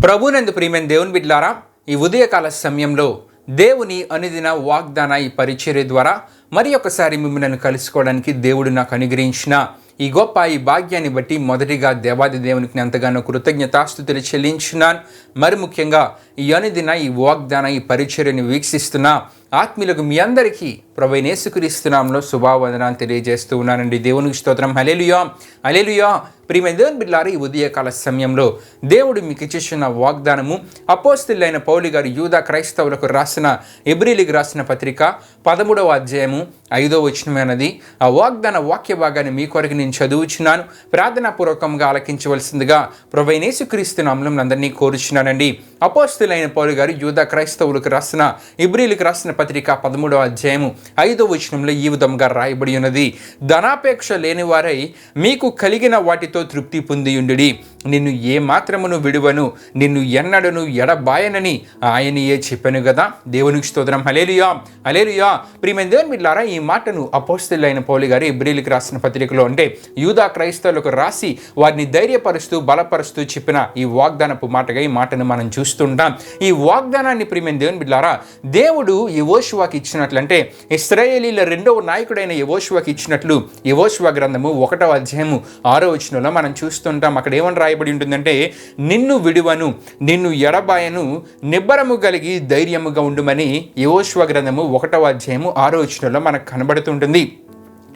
ప్రభునందు ప్రియమైన దేవుని బిడ్డలారా, ఈ ఉదయకాల సమయంలో దేవుని అనుదిన వాగ్దాన ఈ పరిచర్య ద్వారా మరి ఒకసారి మిమ్మల్ని కలుసుకోవడానికి దేవుడు నాకు అనుగ్రహించిన ఈ గొప్ప ఈ భాగ్యాన్ని బట్టి మొదటిగా దేవాది దేవునికి ఎంతగానో కృతజ్ఞతాస్తుతులు చెల్లించున్నాను. మరి ముఖ్యంగా ఈ అనుదిన ఈ వాగ్దాన ఈ పరిచర్యను వీక్షిస్తున్న ఆత్మీయులకు మీ అందరికీ ప్రభువైన యేసుక్రీస్తు నామములో శుభావందనాలు తెలియజేస్తూ ఉన్నానండి. దేవునికి స్తోత్రం. హల్లెలూయా, హల్లెలూయా. ప్రియమైన దేవుని బిడ్డలారా, ఈ ఉదయకాల సమయంలో దేవుడు మీకు ఇచ్చేసిన వాగ్దానము అపోస్తలులైన పౌలు గారు యూదా క్రైస్తవులకు రాసిన హెబ్రీయులకు రాసిన పత్రిక 13వ అధ్యాయము 5వ వచనమైనది. ఆ వాగ్దాన వాక్య భాగాన్ని మీ కొరకు నేను చదువుచున్నాను. ప్రార్థనాపూర్వకంగా ఆలకించవలసిందిగా ప్రభువైన యేసుక్రీస్తు నామములో అందరినీ కోరుచున్నానండి. అపోస్తలులైన పౌలు గారు యూదా క్రైస్తవులకు రాసిన హెబ్రీయులకు రాసిన పత్రిక 13వ అధ్యాయము 5వ వచనంలో ఈ విధంగా రాయబడి ఉన్నది. ధనాపేక్ష లేని వారై మీకు కలిగిన వాటితో తృప్తి పొందియుండుడి. నిన్ను ఏ మాత్రమును విడువను, నిన్ను ఎన్నడను ఎడబాయనని ఆయనయే చెప్పాను కదా. దేవునికి స్తోత్రం. హల్లెలూయా, హల్లెలూయా. ప్రియమైన దేవుని బిడ్డలారా, ఈ మాటను అపోస్తలులైన పౌలు గారు హెబ్రీయులకు రాసిన పత్రికలో అంటే యూదా క్రైస్తవులకు రాసి వారిని ధైర్యపరుస్తూ బలపరుస్తూ చెప్పిన ఈ వాగ్దానపు మాటగా ఈ మాటను మనం చూస్తుంటాం. ఈ వాగ్దానాన్ని ప్రియమైన దేవుని బిడ్డలారా దేవుడు యెహోషువకి ఇచ్చినట్లంటే ఇశ్రాయేలీల రెండవ నాయకుడైన యెహోషువకి ఇచ్చినట్లు యెహోషువ గ్రంథము 1వ అధ్యాయము 6వ వచనంలో మనం చూస్తుంటాం. అక్కడ ఏమని రాయబడి ఉంటుందంటే, నిన్ను విడువను, నిన్ను ఎడబాయను, నిబ్బరము కలిగి ధైర్యముగా ఉండుమని యెహోషువ గ్రంథము 1వ అధ్యాయము 6వ వచనంలో మనకు కనబడుతుంటుంది.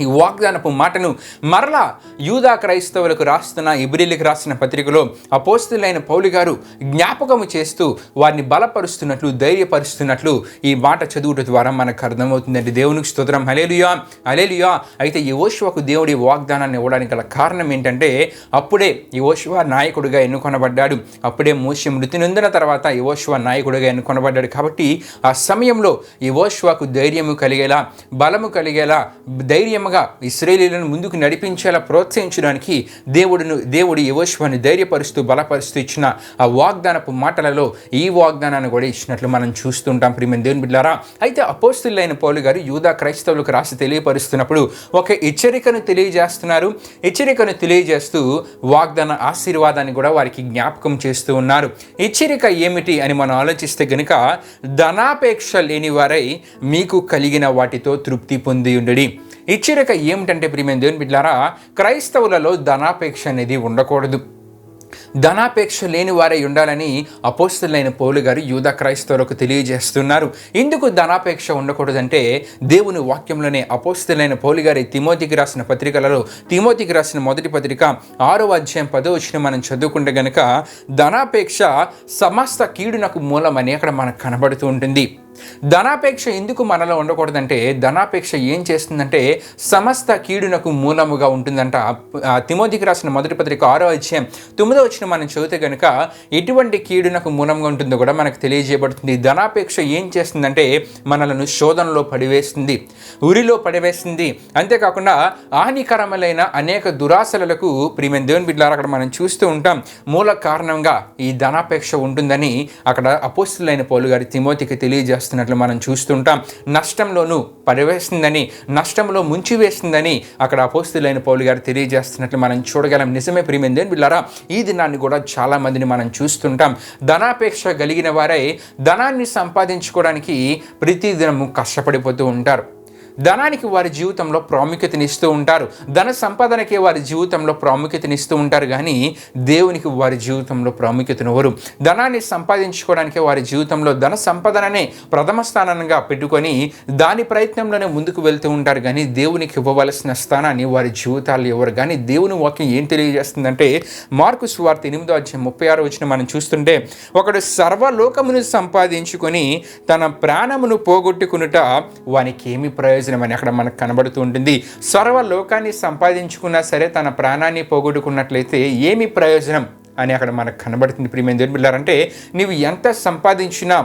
ఈ వాగ్దానపు మాటను మరలా యూదా క్రైస్తవులకు రాస్తున్న హెబ్రీయులకు రాసిన పత్రికలో అపోస్తలులైన పౌలు గారు జ్ఞాపకము చేస్తూ వారిని బలపరుస్తున్నట్లు ధైర్యపరుస్తున్నట్లు ఈ మాట చదువుట ద్వారా మనకు అర్థమవుతుందండి. దేవునికి స్తోత్రం. హల్లెలూయా, హల్లెలూయా. అయితే యెహోషువకు దేవుడి వాగ్దానాన్ని ఇవ్వడానికి గల కారణం ఏంటంటే, అప్పుడే యెహోషువ నాయకుడిగా ఎన్నుకొనబడ్డాడు. అప్పుడే మోషే మృతి నొందిన తర్వాత యెహోషువ నాయకుడిగా ఎన్నుకొనబడ్డాడు. కాబట్టి ఆ సమయంలో యెహోషువకు ధైర్యము కలిగేలా, బలము కలిగేలా, ధైర్యం ఇశ్రాయేలీయులను ముందుకు నడిపించేలా ప్రోత్సహించడానికి దేవుడు యెహోషువను ధైర్యపరుస్తూ బలపరుస్తూ ఇచ్చిన ఆ వాగ్దానపు మాటలలో ఈ వాగ్దానాన్ని కూడా ఇచ్చినట్లు మనం చూస్తుంటాం. ప్రియమైన దేవుని బిడ్డలారా, అయితే అపోస్తలులైన పౌలు గారు యూదా క్రైస్తవులకు రాసి తెలియపరుస్తున్నప్పుడు ఒక హెచ్చరికను తెలియజేస్తున్నారు. హెచ్చరికను తెలియజేస్తూ వాగ్దాన ఆశీర్వాదాన్ని కూడా వారికి జ్ఞాపకం చేస్తూ ఉన్నారు. హెచ్చరిక ఏమిటి అని మనం ఆలోచిస్తే గనుక, ధనాపేక్ష లేని వారై మీకు కలిగిన వాటితో తృప్తి పొంది ఉండడి. హెచ్చరిక ఏమిటంటే ప్రియమైన దేవుని బిడ్డలారా, క్రైస్తవులలో ధనాపేక్ష అనేది ఉండకూడదు. ధనాపేక్ష లేని వారై ఉండాలని అపోస్తలులైన పౌలు గారు యూదా క్రైస్తవులకు తెలియజేస్తున్నారు. ఎందుకు ధనాపేక్ష ఉండకూడదంటే, దేవుని వాక్యంలోనే అపోస్తలులైన పౌలు గారి తిమోతికి రాసిన పత్రికలలో తిమోతికి రాసిన మొదటి పత్రిక 6వ అధ్యాయం 10వ వచనం మనం చదువుకుంటే గనుక, ధనాపేక్ష సమస్త కీడునకు మూలమని అక్కడ మనకు కనబడుతూ ఉంటుంది. ధనాపేక్ష ఎందుకు మనలో ఉండకూడదంటే, ధనాపేక్ష ఏం చేస్తుందంటే సమస్త కీడునకు మూలముగా ఉంటుందంట. తిమోతికి రాసిన మొదటి పత్రిక 6వ అధ్యాయం 9వ వచనం మనం చదివితే కనుక ఎటువంటి కీడునకు మూలంగా ఉంటుందో కూడా మనకు తెలియజేయబడుతుంది. ధనాపేక్ష ఏం చేస్తుందంటే మనలను శోధనలో పడివేస్తుంది, ఉరిలో పడివేస్తుంది. అంతేకాకుండా హానికరములైన అనేక దురాశలకు ప్రియమైన దేవుని బిడ్డలారా అక్కడ మనం చూస్తూ ఉంటాం. మూల కారణంగా ఈ ధనాపేక్ష ఉంటుందని అక్కడ అపోస్తలులైన పౌలు గారి తిమోతికి తెలియజేస్తున్నట్లు మనం చూస్తుంటాం. నష్టంలోనూ పడివేస్తుందని, నష్టంలో ముంచివేస్తుందని అక్కడ అపోస్తలులైన పౌలు గారు తెలియజేస్తున్నట్లు మనం చూడగలం. నిజమే ప్రియమైన దేవుని బిడ్డలారా, ఈ దినాన్ని కూడా చాలా మందిని మనం చూస్తుంటాం. ధనాపేక్ష కలిగిన వారై ధనాన్ని సంపాదించుకోవడానికి ప్రతి దినము కష్టపడిపోతూ ఉంటారు. ధనానికి వారి జీవితంలో ప్రాముఖ్యతనిస్తూ ఉంటారు. ధన సంపాదనకే వారి జీవితంలో ప్రాముఖ్యతనిస్తూ ఉంటారు, కానీ దేవునికి వారి జీవితంలో ప్రాముఖ్యతనివ్వరు. ధనాన్ని సంపాదించుకోవడానికే వారి జీవితంలో ధన సంపాదననే ప్రథమ స్థానంగా పెట్టుకొని దాని ప్రయత్నంలోనే ముందుకు వెళ్తూ ఉంటారు, కానీ దేవునికి ఇవ్వవలసిన స్థానాన్ని వారి జీవితాల్లో ఇవ్వరు. కానీ దేవుని వాక్యం ఏం తెలియజేస్తుందంటే, మార్కు సువార్త 8వ అధ్యాయం 36వ వచనం మనం చూస్తుంటే, ఒకడు సర్వలోకమును సంపాదించుకొని తన ప్రాణమును పోగొట్టుకునుట వానికి ఏమి ప్రయోజనం అని అక్కడ మనకు కనబడుతూ ఉంటుంది. సర్వలోకాన్ని సంపాదించుకున్నా సరే తన ప్రాణాన్ని పోగొట్టుకున్నట్లయితే ఏమి ప్రయోజనం అని అక్కడ మనకు కనబడుతుంది. ప్రియమైన దేవుని బిడ్డలారా, అంటే నీవు ఎంత సంపాదించినా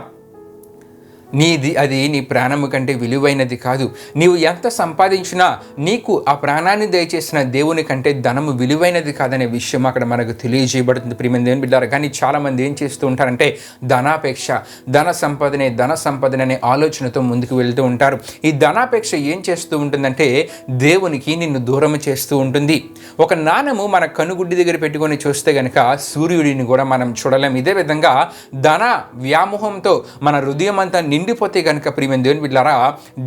అది నీ ప్రాణము కంటే విలువైనది కాదు. నీవు ఎంత సంపాదించినా నీకు ఆ ప్రాణాన్ని దయచేసిన దేవుని కంటే ధనము విలువైనది కాదనే విషయం అక్కడ మనకు తెలియజేయబడుతుంది ప్రియమైన దేవుని బిడ్డలారా. కానీ చాలామంది ఏం చేస్తూ ఉంటారంటే ధనాపేక్ష, ధన సంపదనే అనే ఆలోచనతో ముందుకు వెళ్తూ ఉంటారు. ఈ ధనాపేక్ష ఏం చేస్తూ ఉంటుందంటే దేవునికి నిన్ను దూరం చేస్తూ ఉంటుంది. ఒక నాణెము మన కనుగుడ్డి దగ్గర పెట్టుకొని చూస్తే గనక సూర్యుడిని కూడా మనం చూడలేం. ఇదే విధంగా ధన వ్యామోహంతో మన హృదయం అంతా నిండిపోతే కనుక ప్రియమైన దేవుని బిడ్డలారా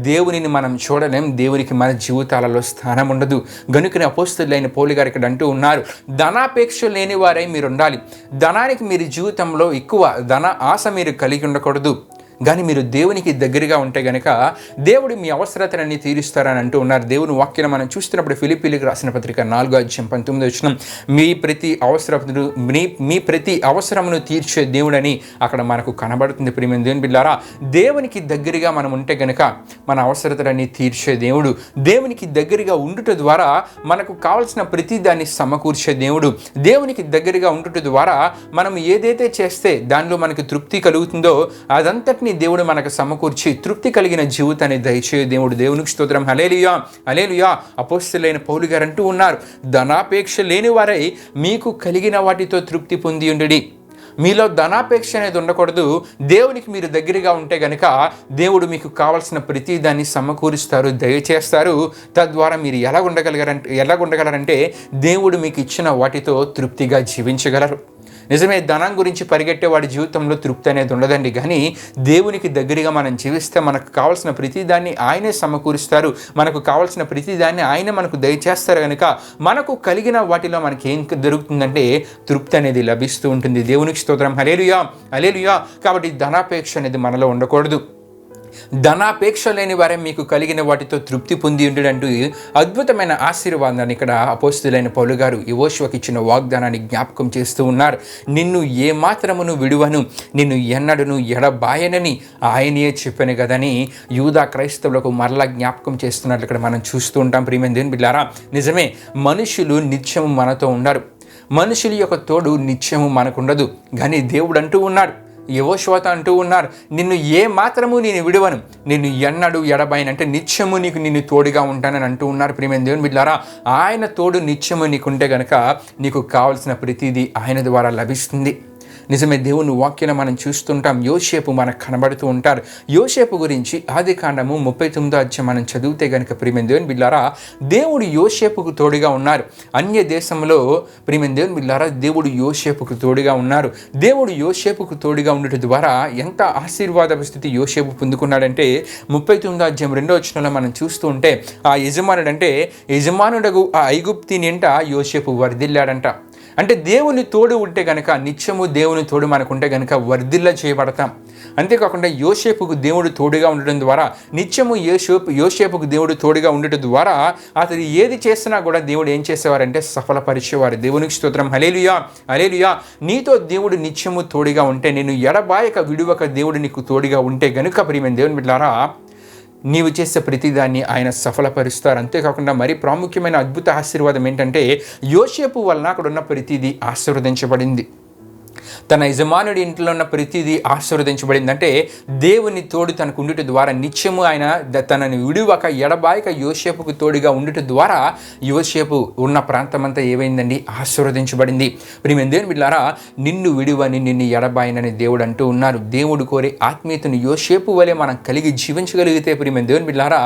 దేవునిని మనం చూడలేం, దేవునికి మన జీవితాలలో స్థానం ఉండదు. గనుకనే అపోస్తలుడైన పౌలు గారు ఇక్కడ అంటూ ఉన్నారు, ధనాపేక్ష లేని వారై మీరు ఉండాలి. ధనానికి మీరు జీవితంలో ఎక్కువ ధన ఆశ మీరు కలిగి ఉండకూడదు. కానీ మీరు దేవునికి దగ్గరగా ఉంటే గనక దేవుడు మీ అవసరతలన్నీ తీరుస్తారని అంటూ ఉన్నారు. దేవుని వాక్యం మనం చూస్తున్నప్పుడు ఫిలిప్పీలకు రాసిన పత్రిక 4:19 మీ ప్రతి అవసరమును తీర్చే దేవుడని అక్కడ మనకు కనబడుతుంది. ప్రియమైన దేవుని బిడ్డలారా, దేవునికి దగ్గరగా మనం ఉంటే గనక మన అవసరతలన్నీ తీర్చే దేవుడు, దేవునికి దగ్గరగా ఉండుట ద్వారా మనకు కావాల్సిన ప్రతి దాన్ని సమకూర్చే దేవుడు, దేవునికి దగ్గరగా ఉండుట ద్వారా మనం ఏదైతే చేస్తే దానిలో మనకు తృప్తి కలుగుతుందో అదంతటిని దేవుడు మనకు సమకూర్చి తృప్తి కలిగిన జీవితాన్ని దయచే దేవుడు. దేవునికి స్తోత్రం. హల్లెలూయా, హల్లెలూయా. అపోస్తలుడైన పౌలు గారు అంటూ ఉన్నారు, ధనాపేక్ష లేని వారై మీకు కలిగిన వాటితో తృప్తి పొంది ఉండుడి. మీలో ధనాపేక్ష అనేది ఉండకూడదు. దేవునికి మీరు దగ్గరగా ఉంటే గనక దేవుడు మీకు కావాల్సిన ప్రతి దాన్ని సమకూరుస్తారు, దయచేస్తారు. తద్వారా మీరు ఎలా ఉండగలరంటే దేవుడు మీకు ఇచ్చిన వాటితో తృప్తిగా జీవించగలరు. నిజమే, ధనం గురించి పరిగెట్టే వాడి జీవితంలో తృప్తి అనేది ఉండదండి. కానీ దేవునికి దగ్గరగా మనం జీవిస్తే మనకు కావాల్సిన ప్రతిదాన్ని ఆయనే సమకూరుస్తారు, మనకు కావాల్సిన ప్రతిదాన్ని ఆయన మనకు దయచేస్తారు. కనుక మనకు కలిగిన వాటిలో మనకి ఏం దొరుకుతుందంటే తృప్తి అనేది లభిస్తూ ఉంటుంది. దేవునికి స్తోత్రం. హల్లెలూయా, హల్లెలూయా. కాబట్టి ధనాపేక్ష అనేది మనలో ఉండకూడదు. ధనాపేక్ష లేని వారే మీకు కలిగిన వాటితో తృప్తి పొంది ఉండంటూ అద్భుతమైన ఆశీర్వాదాన్ని ఇక్కడ అపోస్తలుడైన పౌలు గారు యెహోషువకు ఇచ్చిన వాగ్దానాన్ని జ్ఞాపకం చేస్తూ ఉన్నారు. నిన్ను ఏ మాత్రమును విడువను, నిన్ను ఎన్నడను ఎడబాయనని ఆయనే చెప్పాను కదని యూదా క్రైస్తవులకు మరలా జ్ఞాపకం చేస్తున్నట్లు ఇక్కడ మనం చూస్తూ ఉంటాం. ప్రియమైన దేవుని బిడ్డలారా, నిజమే, మనుషులు నిత్యము మనతో ఉండరు, మనుషుల యొక్క తోడు నిత్యము మనకుండదు. కానీ దేవుడు అంటూ ఉన్నాడు, యెహోషువతో అంటూ ఉన్నారు, నిన్ను ఏ మాత్రము నేను విడువను, నిన్ను ఎన్నడు ఎడబాయనంటే నిత్యము నిన్ను తోడుగా ఉంటానని అంటూ ఉన్నారు. ప్రియమైన దేవుని బిడ్డలారా, ఆయన తోడు నిత్యము నీకుంటే గనక నీకు కావలసిన ప్రతిదీ ఆయన ద్వారా లభిస్తుంది. నిజమే, దేవుని వాక్యం మనం చూస్తుంటాం. యోసేపు మనకు కనబడుతూ ఉంటారు. యోసేపు గురించి ఆదికాండము 39 మనం చదివితే కనుక ప్రియమైన దేవుని బిడ్డలారా దేవుడు యోసేపుకు తోడుగా ఉన్నారు. అన్య దేశంలో ప్రియమైన దేవుని బిడ్డలారా దేవుడు యోసేపుకు తోడుగా ఉన్నారు. దేవుడు యోసేపుకు తోడుగా ఉండటం ద్వారా ఎంత ఆశీర్వాద స్థితి యోసేపు పొందుకున్నాడంటే 39:2 మనం చూస్తూ ఉంటే ఆ యజమానుడగు ఆ ఐగుప్తి నింట యోసేపు వర్ధిల్లాడంట. అంటే దేవుని తోడు ఉంటే గనక నిత్యము దేవుని తోడు మనకుంటే గనక వర్ధిల్ల చేయబడతాం. అంతేకాకుండా యోసేపుకు దేవుడు తోడుగా ఉండడం ద్వారా నిత్యము యోసేపుకు దేవుడు తోడుగా ఉండటం ద్వారా అతడు ఏది చేసినా కూడా దేవుడు ఏం చేసేవారంటే సఫలపరిచేవారు. దేవునికి స్తోత్రం. హల్లెలూయా, హల్లెలూయా. నీతో దేవుడు నిత్యము తోడుగా ఉంటే, నేను ఎడబాయక విడువక దేవుడు నీకు తోడుగా ఉంటే గనుక ప్రియమైన దేవుని బిడ్డలారా నీవు చేసే ప్రతిదాన్ని ఆయన సఫలపరుస్తారు. అంతేకాకుండా మరి ప్రాముఖ్యమైన అద్భుత ఆశీర్వాదం ఏంటంటే యోసేపు వలన అక్కడ ఉన్న ప్రతిదీ ఆశీర్వదించబడింది. తన యజమానుడి ఇంట్లో ఉన్న ప్రతిదీ ఆశీర్వదించబడింది. అంటే దేవుని తోడు తనకు ఉండుట ద్వారా నిత్యము ఆయన తనని విడువక ఎడబాయక యోసేపుకు తోడుగా ఉండుట ద్వారా యోసేపు ఉన్న ప్రాంతమంతా ఏమైందండి? ఆశీర్వదించబడింది. ప్రియమైన దేవుని బిడ్డలారా, నిన్ను విడువని నిన్ను ఎడబాయనని దేవుడు అంటూ ఉన్నారు. దేవుడు కోరే ఆత్మీయతను యోసేపు వలె మనం కలిగి జీవించగలిగితే ప్రియమైన దేవుని బిడ్డలారా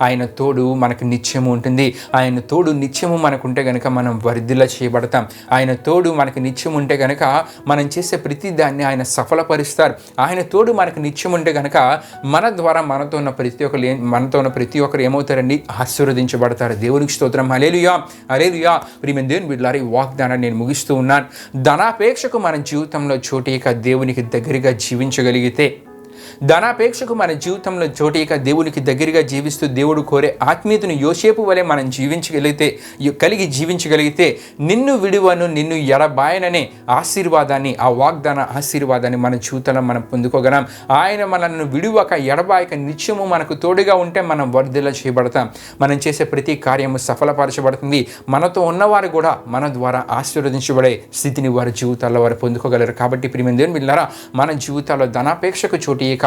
ఆయన తోడు మనకు నిత్యము ఉంటుంది. ఆయన తోడు నిత్యము మనకుంటే గనక మనం వర్ధిల్ల చేయబడతాం. ఆయన తోడు మనకు నిత్యం ఉంటే గనక మనం చేసే ప్రతి దాన్ని ఆయన సఫలపరుస్తారు. ఆయన తోడు మనకు నిత్యం ఉంటే కనుక మన ద్వారా మనతో ఉన్న ప్రతి ఒక్కరు ఏమవుతారండి? ఆశీర్వదించబడతారు. దేవునికి స్తోత్రం. హల్లెలూయా, హల్లెలూయా. ప్రియమైన దేవుని బిడ్డలారా, ఈ వాగ్దానాన్ని నేను ముగిస్తూ ఉన్నాను. ధనాపేక్షకు మన జీవితంలో చోటీక దేవునికి దగ్గరగా జీవించగలిగితే, ధనాపేక్షకు మన జీవితంలో చోటీక దేవునికి దగ్గరగా జీవిస్తూ దేవుడు కోరే ఆత్మీయతను యోసేపు వలె మనం కలిగి జీవించగలిగితే నిన్ను విడువను నిన్ను ఎడబాయననే ఆశీర్వాదాన్ని, ఆ వాగ్దాన ఆశీర్వాదాన్ని మన జీవితంలో మనం పొందుకోగలం. ఆయన మనల్ని విడువక ఎడబాయక నిత్యము మనకు తోడుగా ఉంటే మనం వర్ధిల్ల చేయబడతాం. మనం చేసే ప్రతి కార్యము సఫలపరచబడుతుంది. మనతో ఉన్నవారు కూడా మన ద్వారా ఆశీర్వదించబడే స్థితిని వారి జీవితాల్లో వారు పొందుకోగలరు. కాబట్టి ప్రియమైన దేవుని బిడ్డలారా, మన జీవితాల్లో ధనాపేక్షకు చోటీక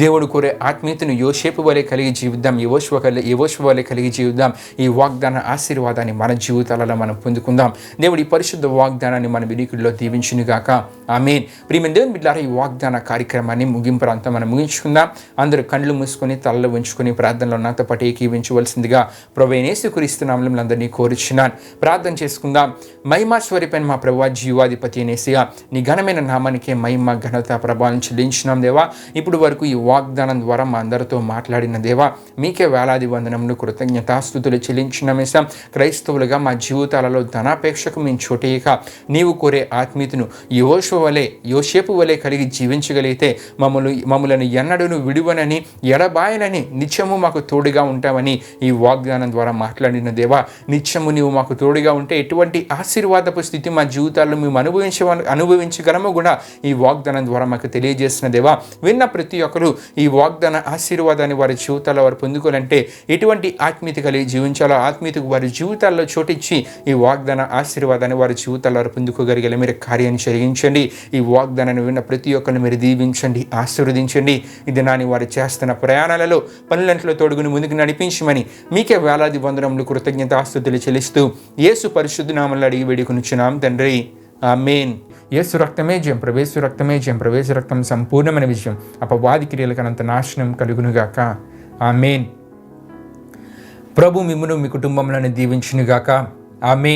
దేవుడు కోరే ఆత్మీయతను యోసేపు వలె కలిగి జీవిద్దాం, యెహోషువ వలె కలిగి జీవిద్దాం. ఈ వాగ్దాన ఆశీర్వాదాన్ని మన జీవితాలలో మనం పొందుకుందాం. దేవుడి పరిశుద్ధ వాగ్దానాన్ని మన వినికిడిలో దీవించునుగాక. ఆమేన్. ప్రియమైన దేవుని బిడ్డలారా, ఈ వాగ్దాన కార్యక్రమాన్ని ముగింపు అంతా మనం ముగించుకుందాం. అందరూ కళ్ళు మూసుకొని తలలో ఉంచుకొని ప్రార్థనలో నాతో పాటు ఏకీవించవలసిందిగా ప్రభువైన యేసుక్రీస్తు నామములో అందరినీ కోరుచున్నాను. ప్రార్థన చేసుకుందాం. మహిమా స్వరూపైన మా ప్రభువా, జీవాధిపతి యేసయ్యా, నీ ఘనమైన నామానికే మహిమ ఘనత ప్రభావం చెల్లించున్నాం దేవా. ఇప్పుడు వరకు ఈ వాగ్దానం ద్వారా మా అందరితో మాట్లాడిన దేవా, మీకే వేలాది వందనములు, కృతజ్ఞతాస్తుతులు చెల్లించినామేసాం. క్రైస్తవులుగా మా జీవితాలలో ధనాపేక్షకు మేము చోటేయక నీవు కోరే ఆత్మీయతను యోసేపు వలె కలిగి జీవించగలిగితే మమ్మలను ఎన్నడూను విడువనని ఎడబాయనని నిత్యము మాకు తోడుగా ఉంటామని ఈ వాగ్దానం ద్వారా మాట్లాడిన దేవా, నిత్యము నీవు మాకు తోడుగా ఉంటే ఎటువంటి ఆశీర్వాదపు స్థితి మా జీవితాల్లో మేము అనుభవించగలము కూడా ఈ వాగ్దానం ద్వారా మాకు తెలియజేసిన దేవా. విన్న ప్రతి ఒక్కరు ఈ వాగ్దాన ఆశీర్వాదాన్ని వారి జీవితాల్లో వారు పొందుకోవాలంటే ఎటువంటి ఆత్మీయత కలిగి జీవించాలో ఆత్మీయతకు వారి జీవితాల్లో చోటిచ్చి ఈ వాగ్దాన ఆశీర్వాదాన్ని వారి జీవితాల్లో వారు పొందుకోగలిగే మీరు కార్యాన్ని జరిగించండి. ఈ వాగ్దానాన్ని విన్న ప్రతి ఒక్కరిని మీరు దీవించండి, ఆశీర్వదించండి. ఇది నాని వారు చేస్తున్న ప్రయాణాలలో పనులంట్లో తోడుగుని ముందుకు నడిపించమని మీకే వేలాది వందనములు, కృతజ్ఞత ఆస్తుతులు చెల్లిస్తూ యేసు పరిశుద్ధ నామములో అడిగి వేడుకొనుచున్నాం తండ్రి. ఆమేన్. యేసు రక్తమే జయం, ప్రవేశు రక్తమే జయం, ప్రవేశ రక్తం సంపూర్ణమైన విజయం, అపవాది క్రియలకు అనంత నాశనం కలుగునుగాక. ఆమేన్. ప్రభు మిమ్మును మీ కుటుంబంలోనే దీవించునుగాక. ఆమేన్.